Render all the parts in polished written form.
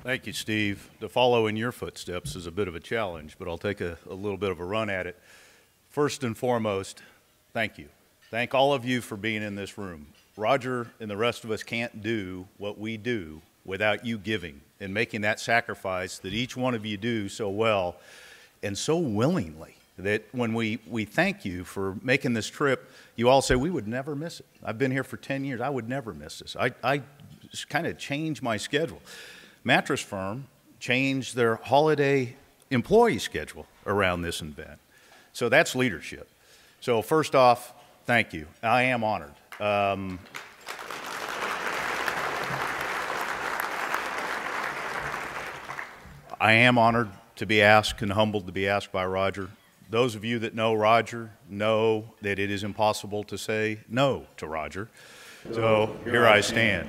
Thank you, Steve. To follow in your footsteps is a bit of a challenge, but I'll take a little bit of a run at it. First and foremost, thank you. Thank all of you for being in this room. Roger and the rest of us can't do what we do without you giving and making that sacrifice that each one of you do so well and so willingly, that when we thank you for making this trip, you all say, we would never miss it. I've been here for 10 years. I would never miss this. I just kind of changed my schedule. Mattress Firm changed their holiday employee schedule around this event. So that's leadership. So first off, thank you. I am honored. I am honored to be asked and humbled to be asked by Roger. Those of you that know Roger know that it is impossible to say no to Roger. So here I stand.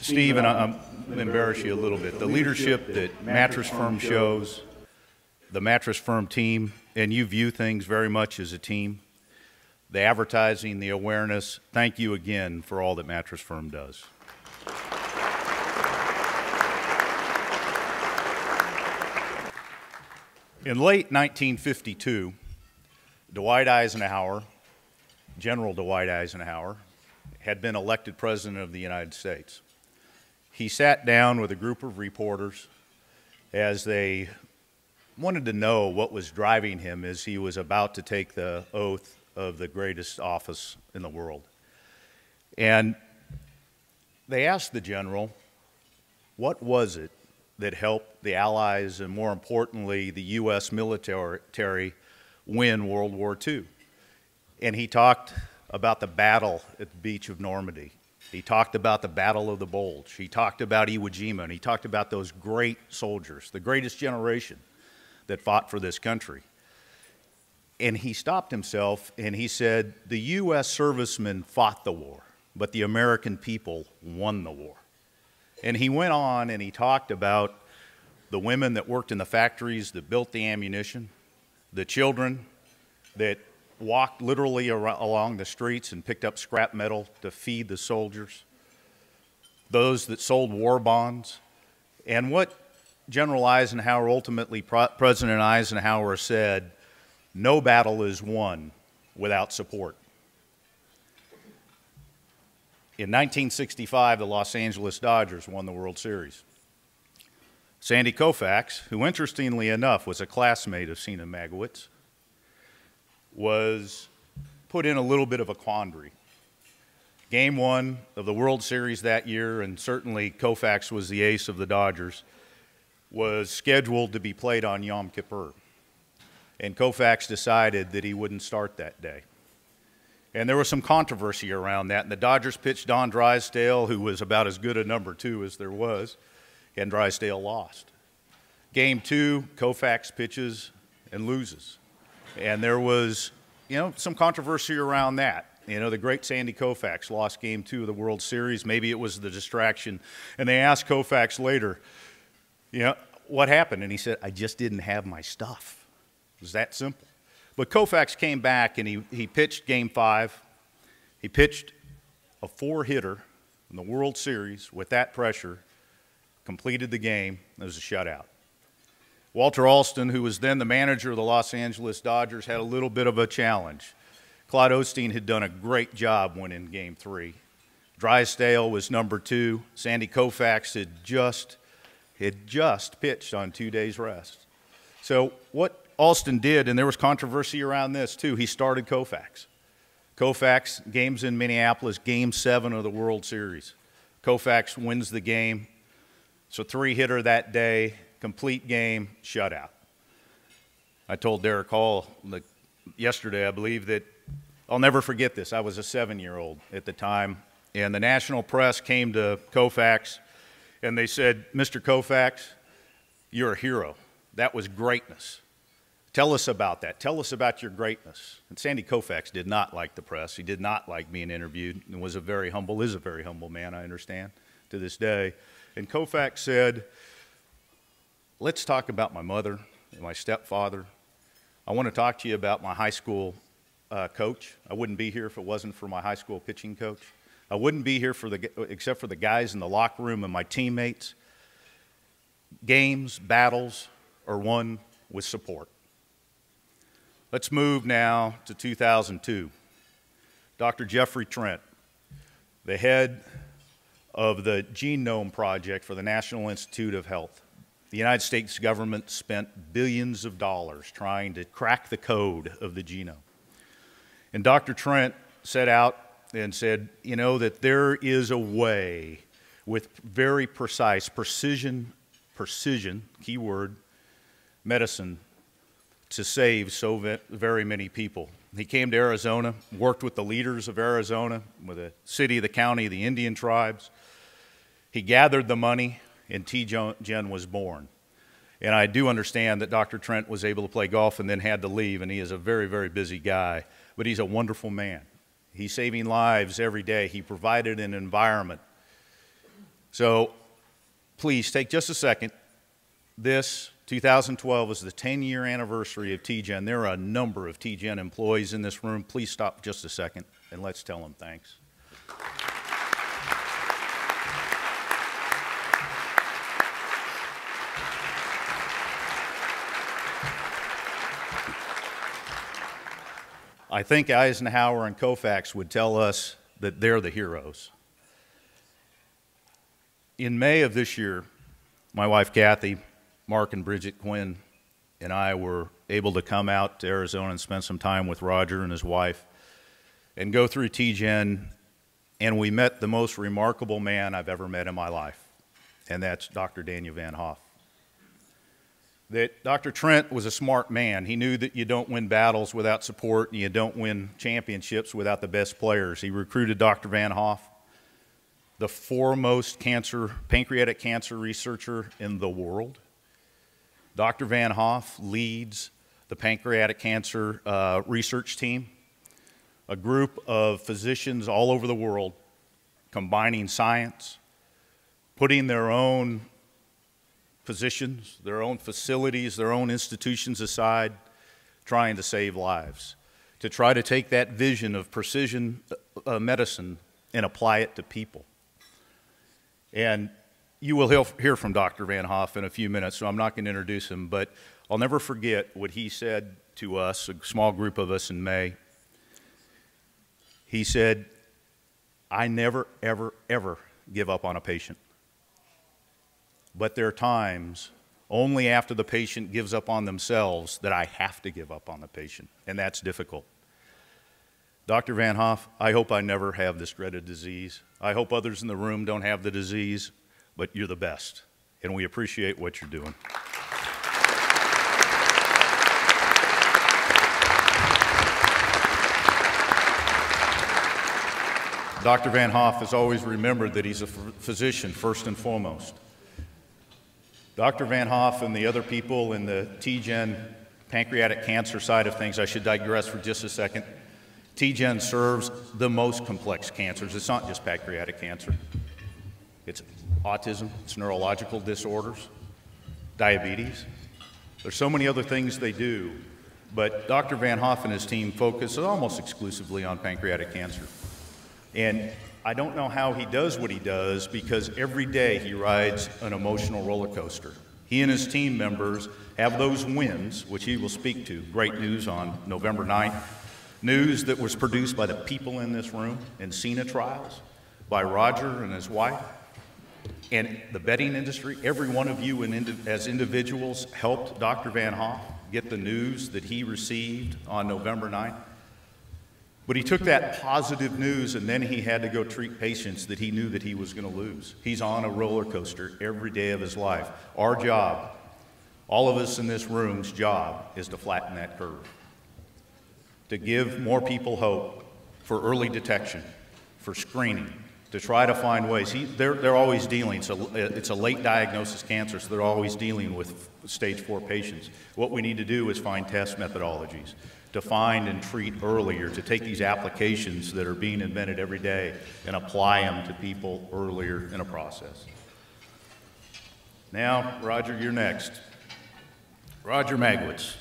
Steve, and I'm going to embarrass you a little bit. The leadership that Mattress Firm shows, the Mattress Firm team, and you view things very much as a team. The advertising, the awareness, thank you again for all that Mattress Firm does. In late 1952, Dwight Eisenhower, General Dwight Eisenhower, had been elected President of the United States. He sat down with a group of reporters as they wanted to know what was driving him as he was about to take the oath of the greatest office in the world. And they asked the general, what was it that helped the Allies and, more importantly, the U.S. military win World War II? And he talked about the battle at the beach of Normandy. He talked about the Battle of the Bulge. He talked about Iwo Jima, and he talked about those great soldiers, the greatest generation that fought for this country. And he stopped himself and he said, the U.S. servicemen fought the war, but the American people won the war. And he went on and he talked about the women that worked in the factories that built the ammunition, the children that walked literally along the streets and picked up scrap metal to feed the soldiers, those that sold war bonds, and what General Eisenhower, ultimately President Eisenhower, said, no battle is won without support. In 1965, the Los Angeles Dodgers won the World Series. Sandy Koufax, who interestingly enough was a classmate of Seena Magowitz, was put in a little bit of a quandary. Game one of the World Series that year, and certainly Koufax was the ace of the Dodgers, was scheduled to be played on Yom Kippur. And Koufax decided that he wouldn't start that day. And there was some controversy around that. And the Dodgers pitched Don Drysdale, who was about as good a number two as there was, and Drysdale lost. Game two, Koufax pitches and loses. And there was, some controversy around that. The great Sandy Koufax lost game two of the World Series. Maybe it was the distraction. And they asked Koufax later, what happened? And he said, I just didn't have my stuff. It was that simple. But Koufax came back and he pitched game five. He pitched a four-hitter in the World Series with that pressure, completed the game. It was a shutout. Walter Alston, who was then the manager of the Los Angeles Dodgers, had a little bit of a challenge. Claude Osteen had done a great job winning game three. Drysdale was number two. Sandy Koufax had just pitched on 2 days rest. So what Alston did, and there was controversy around this too, he started Koufax. Koufax, games in Minneapolis, game 7 of the World Series. Koufax wins the game. So three-hitter that day, complete game, shutout. I told Derek Hall yesterday, I believe, that I'll never forget this. I was a 7-year-old at the time, and the national press came to Koufax, and they said, Mr. Koufax, you're a hero. That was greatness. Tell us about that. Tell us about your greatness. And Sandy Koufax did not like the press. He did not like being interviewed and is a very humble man, I understand, to this day. And Koufax said, let's talk about my mother and my stepfather. I want to talk to you about my high school coach. I wouldn't be here if it wasn't for my high school pitching coach. I wouldn't be here except for the guys in the locker room and my teammates. games, battles are won with support. Let's move now to 2002. Dr. Jeffrey Trent, the head of the Genome Project for the National Institute of Health. The United States government spent billions of dollars trying to crack the code of the genome. And Dr. Trent set out and said, you know, that there is a way with very precise precision, keyword, medicine to save so very many people. He came to Arizona, worked with the leaders of Arizona, with the city, the county, the Indian tribes. He gathered the money, and TGen was born. And I do understand that Dr. Trent was able to play golf and then had to leave, and he is a very, very busy guy, but he's a wonderful man. He's saving lives every day. He provided an environment. So please take just a second. This 2012 is the 10-year anniversary of TGen. There are a number of TGen employees in this room. Please stop just a second and let's tell them thanks. I think Eisenhower and Koufax would tell us that they're the heroes. In May of this year, my wife Kathy, Mark and Bridget Quinn, and I were able to come out to Arizona and spend some time with Roger and his wife and go through TGen, and we met the most remarkable man I've ever met in my life, and that's Dr. Daniel Van Hoff. That Dr. Trent was a smart man. He knew that you don't win battles without support, and you don't win championships without the best players. He recruited Dr. Van Hoff, the foremost pancreatic cancer researcher in the world. Dr. Van Hoff leads the pancreatic cancer research team, a group of physicians all over the world combining science, putting their own physicians, their own facilities, their own institutions aside, trying to save lives, to try to take that vision of precision medicine and apply it to people. And you will hear from Dr. Van Hoff in a few minutes, so I'm not going to introduce him, but I'll never forget what he said to us, a small group of us in May. He said, I never, ever, ever give up on a patient. But there are times, only after the patient gives up on themselves, that I have to give up on the patient, and that's difficult. Dr. Van Hoff, I hope I never have this dreaded disease. I hope others in the room don't have the disease, but you're the best, and we appreciate what you're doing. Dr. Van Hoff has always remembered that he's a physician first and foremost. Dr. Van Hoff and the other people in the TGen pancreatic cancer side of things, I should digress for just a second. TGen serves the most complex cancers. It's not just pancreatic cancer. It's autism, it's neurological disorders, diabetes. There's so many other things they do, but Dr. Van Hoff and his team focus almost exclusively on pancreatic cancer. And I don't know how he does what he does, because every day he rides an emotional roller coaster. He and his team members have those wins, which he will speak to. Great news on November 9th. News that was produced by the people in this room in Seena trials, by Roger and his wife, and the betting industry. Every one of you as individuals helped Dr. Van Hoff get the news that he received on November 9th. But he took that positive news, and then he had to go treat patients that he knew that he was going to lose. He's on a roller coaster every day of his life. Our job, all of us in this room's job, is to flatten that curve, to give more people hope for early detection, for screening, to try to find ways. They're always dealing, so it's a late diagnosis cancer, so they're always dealing with stage 4 patients. What we need to do is find test methodologies to find and treat earlier, to take these applications that are being invented every day and apply them to people earlier in a process. Now, Roger, you're next. Roger Magowitz.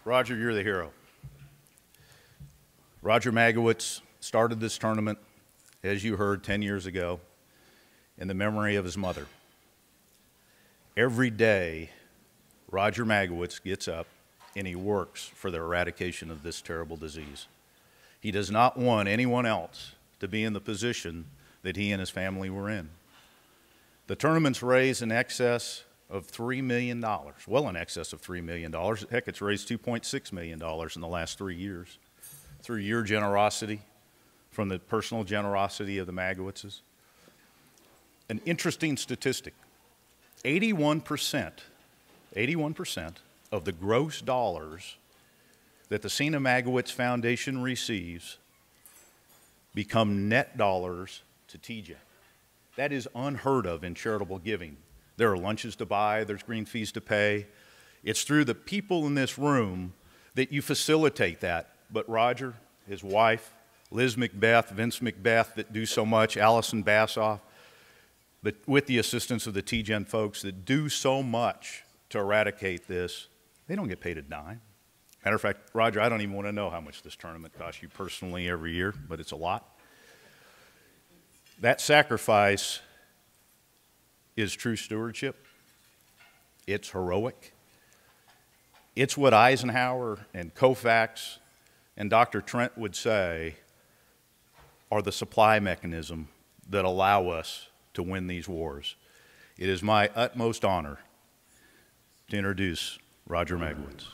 Roger, you're the hero. Roger Magowitz started this tournament, as you heard, 10 years ago, in the memory of his mother. Every day, Roger Magowitz gets up and he works for the eradication of this terrible disease. He does not want anyone else to be in the position that he and his family were in. The tournament's raised in excess of $3 million, well in excess of $3 million. Heck, it's raised $2.6 million in the last 3 years through your generosity, from the personal generosity of the Magowitzes. An interesting statistic, 81% of the gross dollars that the Seena Magowitz Foundation receives become net dollars to TJ. That is unheard of in charitable giving. There are lunches to buy, there's green fees to pay. It's through the people in this room that you facilitate that. But Roger, his wife, Liz Macbeth, Vince Macbeth that do so much, Allison Bassoff, but with the assistance of the TGen folks that do so much to eradicate this, they don't get paid a dime. Matter of fact, Roger, I don't even want to know how much this tournament costs you personally every year, but it's a lot. That sacrifice is true stewardship. It's heroic. It's what Eisenhower and Koufax and Dr. Trent would say are the supply mechanism that allow us to win these wars. It is my utmost honor to introduce Roger Magowitz.